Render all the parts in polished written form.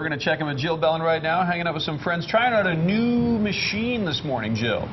We're going to check in with Jill Bellin right now, hanging out with some friends, trying out a new machine this morning, Jill.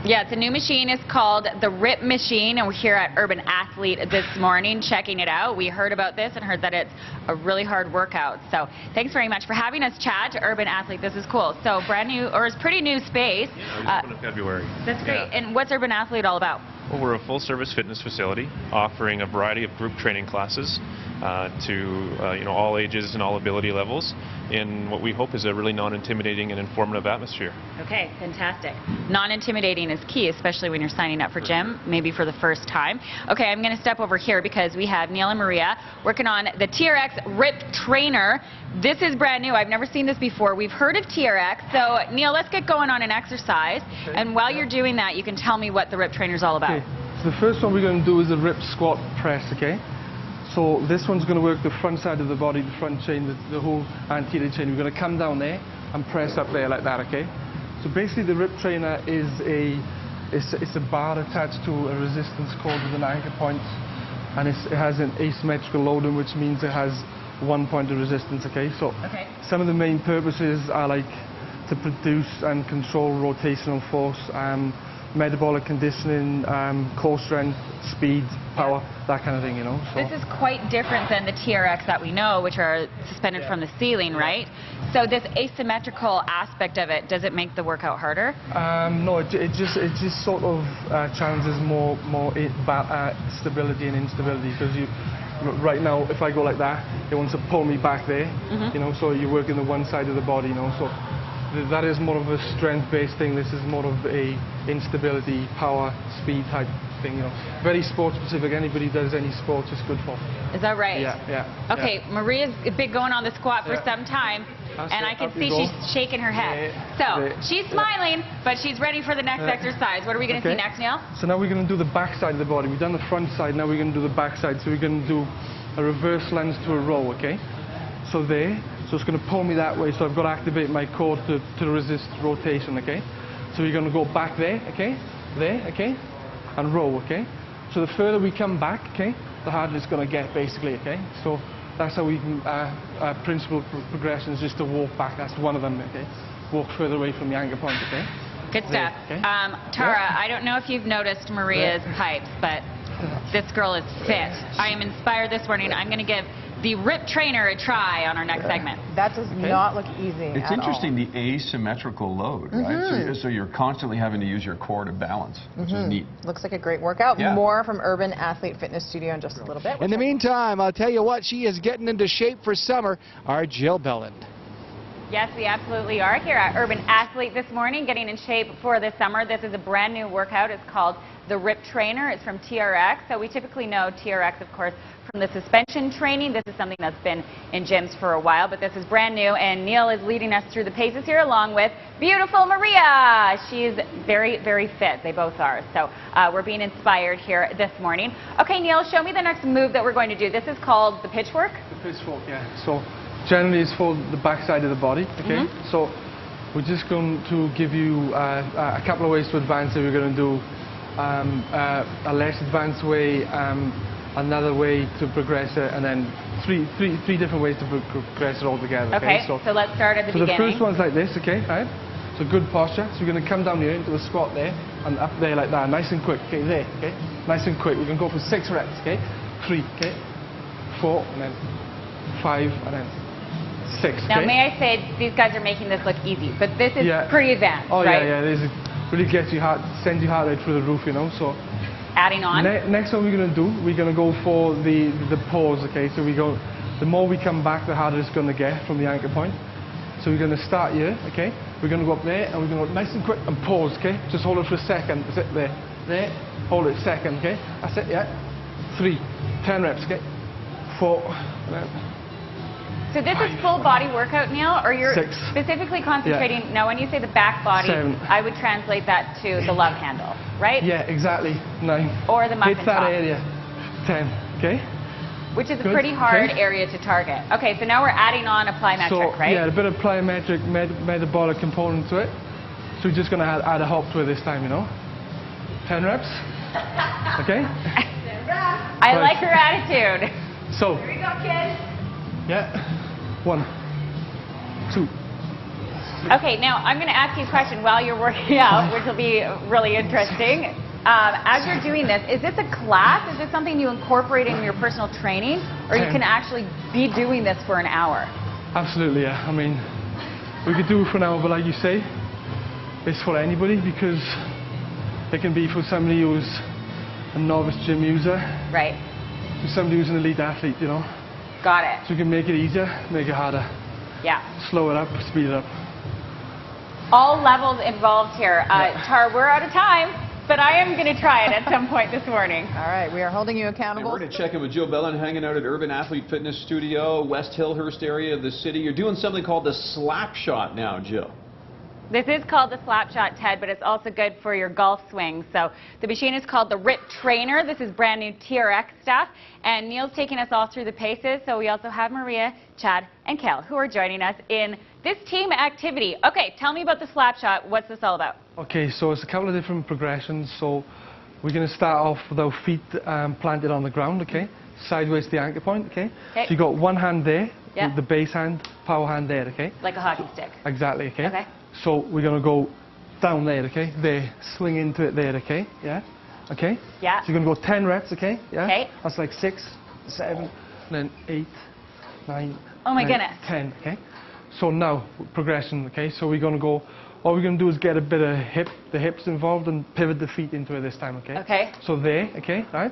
Yeah, it's a new machine. It's called the RIP machine, and we're here at Urban Athlete this morning checking it out. We heard about this and heard that it's a really hard workout. So thanks very much for having us, Chad, to Urban Athlete. This is cool. So brand new, or it's pretty new space. Yeah, we just opened in February. That's great. Yeah. And what's Urban Athlete all about? Well, we're a full-service fitness facility offering a variety of group training classes to all ages and all ability levels in what we hope is a really non-intimidating and informative atmosphere. Okay, fantastic. Non-intimidating is key, especially when you're signing up for gym, maybe for the first time. Okay, I'm going to step over here because we have Neil and Maria working on the TRX RIP Trainer. This is brand new. I've never seen this before. We've heard of TRX. So, Neil, let's get going on an exercise. Okay. And while you're doing that, you can tell me what the RIP Trainer is all about. Okay. So the first one we're going to do is a RIP squat press, okay? So this one's going to work the front side of the body, the front chain, the whole anterior chain. We're going to come down there and press up there like that, okay? So basically the RIP Trainer is it's a bar attached to a resistance cord with an anchor point, and it has an asymmetrical loading, which means it has 1 point of resistance, okay? So some of the main purposes are like to produce and control rotational force, metabolic conditioning, core strength, speed, power, that kind of thing, you know. So this is quite different than the TRX that we know, which are suspended from the ceiling, right? So this asymmetrical aspect of it, does it make the workout harder? No, it just sort of challenges more stability and instability, because right now, if I go like that, it wants to pull me back there, you know, so you're working the one side of the body, you know, so that is more of a strength-based thing. This is more of a instability, power, speed type thing, you know. Very sport-specific. Anybody who does any sports is good for. Is that right? Yeah. Okay, yeah. Maria's been going on the squat for some time, and I can see she's shaking her head. So she's smiling, but she's ready for the next exercise. What are we going to see next, Neil? So now we're going to do the back side of the body. We've done the front side. Now we're going to do the back side. So we're going to do a reverse lunge to a row. Okay. So there. So it's going to pull me that way, so I've got to activate my core to resist rotation, okay? So you're going to go back there, okay? There, okay? And row, okay? So the further we come back, okay, the harder it's going to get, basically, okay? So that's how we can, principal progression is just to walk back. That's one of them, okay? Walk further away from the anchor point, okay? Good stuff. Okay. Tara, I don't know if you've noticed Maria's pipes, but this girl is fit. I am inspired this morning. I'm going to give the RIP Trainer a try on our next segment. That does not look easy It's interesting, the asymmetrical load, right? So you're constantly having to use your core to balance, which is neat. Looks like a great workout. More from Urban Athlete Fitness Studio in just a little bit. In the meantime, I'll tell you what, she is getting into shape for summer, our Jill Bellin. Yes, we absolutely are here at Urban Athlete this morning, getting in shape for the summer. This is a brand new workout. It's called the RIP Trainer. It's from TRX. So we typically know TRX, of course, from the suspension training. This is something that's been in gyms for a while, but this is brand new. And Neil is leading us through the paces here, along with beautiful Maria. She's very, very fit. They both are. So we're being inspired here this morning. Okay, Neil, show me the next move that we're going to do. This is called the Pitchfork. The Pitchfork, yeah. So generally it's for the back side of the body, okay? So we're just going to give you a couple of ways to advance it. We're going to do a less advanced way, another way to progress it, and then three different ways to progress it all together. Okay, so let's start at the beginning. So the first one's like this, okay? Right? So good posture. So we're going to come down here into a squat there, and up there like that, nice and quick. Okay, there, okay? Nice and quick. We're going to go for 6 reps, okay? 3, okay? 4, and then 5, and then 6, okay? Now, may I say, these guys are making this look easy, but this is pretty advanced, right? Yeah, this really gets you heart, sends your heart rate through the roof, you know, so. Adding on. Next one we're going to do, we're going to go for the pause, okay? So we go, the more we come back, the harder it's going to get from the anchor point. So we're going to start here, okay? We're going to go up there, and we're going to go nice and quick and pause, okay? Just hold it for a second. That's it, there, hold it a second, okay? That's it, yeah. 3, 10 reps, okay? 4, So this is full body workout, Neil, or you're 6. specifically concentrating, now when you say the back body, 7. I would translate that to the love handle, right? Yeah, exactly. 9. Or the muffin Hit that top. area. 10, okay? Which is a pretty hard area to target. Okay, so now we're adding on a plyometric, right? Yeah, a bit of plyometric, metabolic component to it. So we're just going to add a hop to it this time, you know? 10 reps. Okay? I like her attitude. So. Here we go, kids. Yeah. 1, 2. Okay, now I'm going to ask you a question while you're working out, which will be really interesting. As you're doing this, is this a class? Is this something you incorporate in your personal training? Or you can actually be doing this for an hour? Absolutely, yeah. I mean, we could do it for an hour, but like you say, it's for anybody because it can be for somebody who's a novice gym user. Right. To somebody who's an elite athlete, you know. Got it. So you can make it easier, make it harder. Yeah. Slow it up, speed it up. All levels involved here. Tara, we're out of time, but I am going to try it at some point this morning. All right, we are holding you And accountable. we're going to check in with Jill Bellin, hanging out at Urban Athlete Fitness Studio, West Hillhurst area of the city. You're doing something called the slap shot now, Jill. This is called the slap shot, Ted, but it's also good for your golf swing. So the machine is called the Rip Trainer. This is brand new TRX stuff. And Neil's taking us all through the paces. So we also have Maria, Chad, and Kel who are joining us in this team activity. Okay, tell me about the slap shot. What's this all about? Okay, so it's a couple of different progressions. So we're going to start off with our feet planted on the ground, okay? Sideways to the anchor point, okay? So you got one hand there, Yeah. the base hand, power hand there, okay? Like a hockey stick. Exactly, okay? Okay. So we're going to go down there, okay? There, swing into it there, okay? Yeah? Okay? Yeah. So you're going to go 10 reps, okay? Yeah? Okay. That's like 6, 7, then 8, 9, Oh my 9, goodness. 10, okay? So now, progression, okay? So we're going to go, all we're going to do is get a bit of the hips involved and pivot the feet into it this time, okay? Okay. So there, okay, right?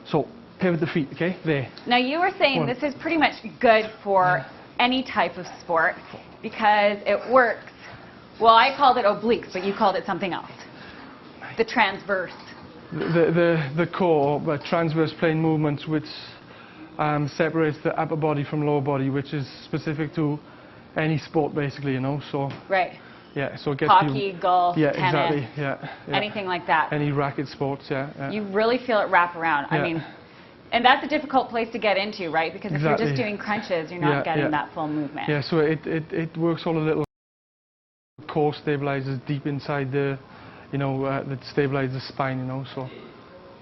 So pivot the feet, okay? There. Now you were saying this is pretty much good for any type of sport because it works. Well, I called it obliques, but you called it something else. The transverse. The core, transverse plane movements, which separates the upper body from lower body, which is specific to any sport, basically, you know. So Right. yeah, so it gets Hockey, golf, yeah, tennis, exactly, yeah, yeah. anything like that. Any racket sports, yeah. Yeah. You really feel it wrap around. I Yeah. mean, and that's a difficult place to get into, right? Because if you're Exactly. just doing crunches, you're not Yeah, getting yeah. that full movement. Yeah, so it works all a little core stabilizers deep inside the, you know, that stabilize the spine, you know. So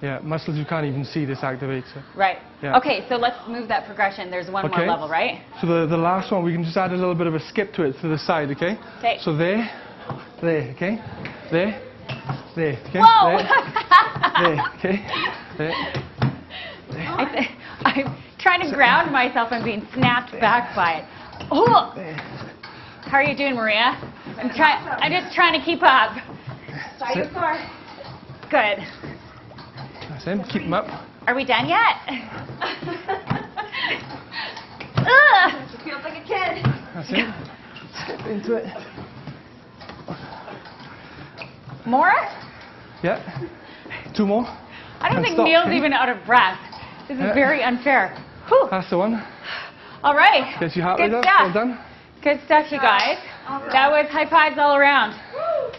yeah, muscles you can't even see, this activates it. Right. Yeah. Okay, so let's move that progression. There's one more level, right? So the last one, we can just add a little bit of a skip to it, to the side, okay? Okay. So there, okay? There, okay? Whoa! There, okay? There. I'm trying to ground myself and being snapped back by it. Oh! How are you doing, Maria? I'm just trying to keep up. Good. That's it, keep them up. Are we done yet? Ugh! Feels like a kid. That's it. Skip into it. More? Yeah. 2 more. I don't And think stop, Neil's okay? even out of breath. This is very unfair. Whew. That's the one. All right. Guess you happy Good with that? stuff. Well done. Good stuff, you guys. That was high fives all around.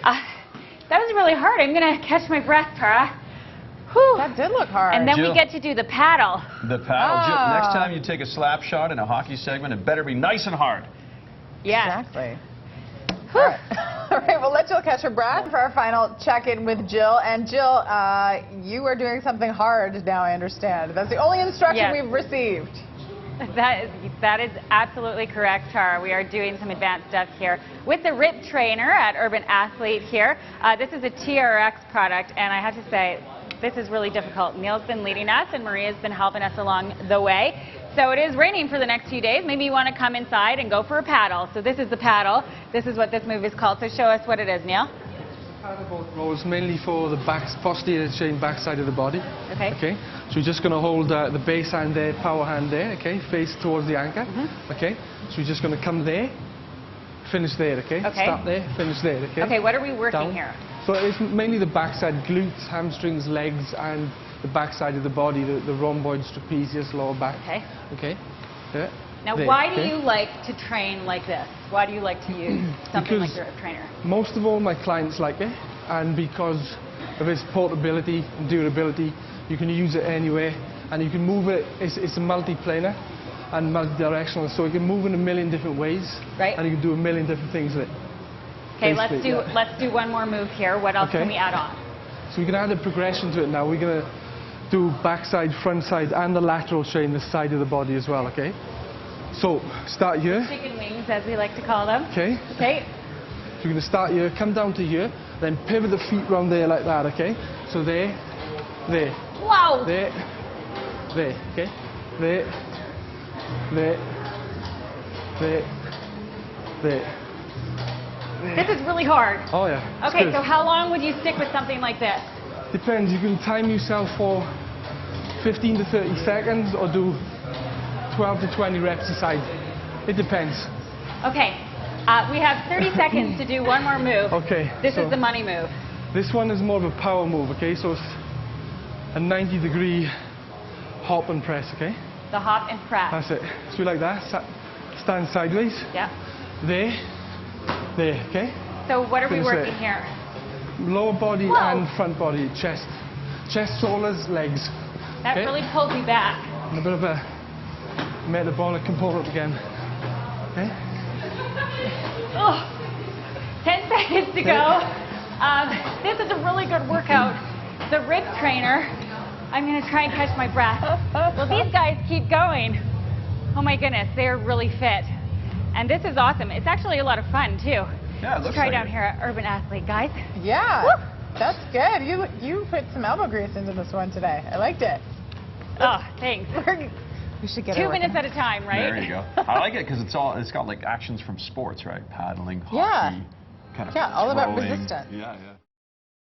That was really hard. I'm going to catch my breath, Tara. Whew. That did look hard. And then Jill. we get to do the paddle. The paddle. Jill, next time you take a slap shot in a hockey segment, it better be nice and hard. Yeah. Exactly. Whew. All right, we'll let Jill catch her breath for our final check-in with Jill. And Jill, you are doing something hard now, I understand. That's the only instruction Yes. we've received. That is absolutely correct, Tara. We are doing some advanced stuff here with the Rip Trainer at Urban Athlete here. This is a TRX product, and I have to say, this is really difficult. Neil's been leading us, and Maria's been helping us along the way. So it is raining for the next few days. Maybe you want to come inside and go for a paddle. So this is the paddle. This is what this move is called. So show us what it is, Neil. Paddleboard rolls mainly for the posterior chain backside of the body. Okay. Okay. So you're just going to hold the base hand there, power hand there, okay, face towards the anchor. Okay. So you're just going to come there, finish there, okay? Okay. Start there, finish there, okay? Okay, what are we working Down. here? So it's mainly the backside, glutes, hamstrings, legs, and the backside of the body, the rhomboids, trapezius, lower back. Okay. Okay. Yeah. Now, There, why do okay? you like to train like this? Why do you like to use something like your trainer? Most of all, my clients like it, and because of its portability and durability, you can use it anywhere, and you can move it. It's a multi-planar and multi-directional, so you can move in a million different ways, Right. and you can do a million different things with it. Okay, Basically, yeah. let's do one more move here. What else Okay. can we add on? So we can add a progression to it now. We're going to do backside, front side, and the lateral chain, the side of the body as well, okay? So start here. Chicken wings, as we like to call them. Okay. Okay. So you're going to start here, come down to here, then pivot the feet round there like that, okay? So there, Wow. there, okay? There, there. This is really hard. Oh yeah. it's Okay, good. so how long would you stick with something like this? Depends, you can time yourself for 15 to 30 seconds or do 12 to 20 reps a side. It depends. Okay, we have 30 seconds to do one more move. Okay. This so is the money move. This one is more of a power move, okay? So it's a 90-degree hop and press, okay? The hop and press. That's it. So like that, stand sideways. Yeah. There, okay? So what are we Finish working it. here? Lower body Whoa. and front body, chest, shoulders, legs. That Okay. really pulled me back. And a bit of a metabolic component again. Okay? Oh, 10 seconds to go. This is a really good workout. The rib trainer. I'm going to try and catch my breath. Well, these guys keep going. Oh my goodness, they're really fit. And this is awesome. It's actually a lot of fun too. Yeah, it looks Try like down it. here at Urban Athlete, guys. Yeah, Woo. that's good. You put some elbow grease into this one today. I liked it. Oh, thanks. We should get 2 her working. minutes at a time, right? There you go. I like it because it's got like actions from sports, right? Paddling, hockey, Yeah. kind of Yeah, all about throwing. resistance. Yeah, yeah.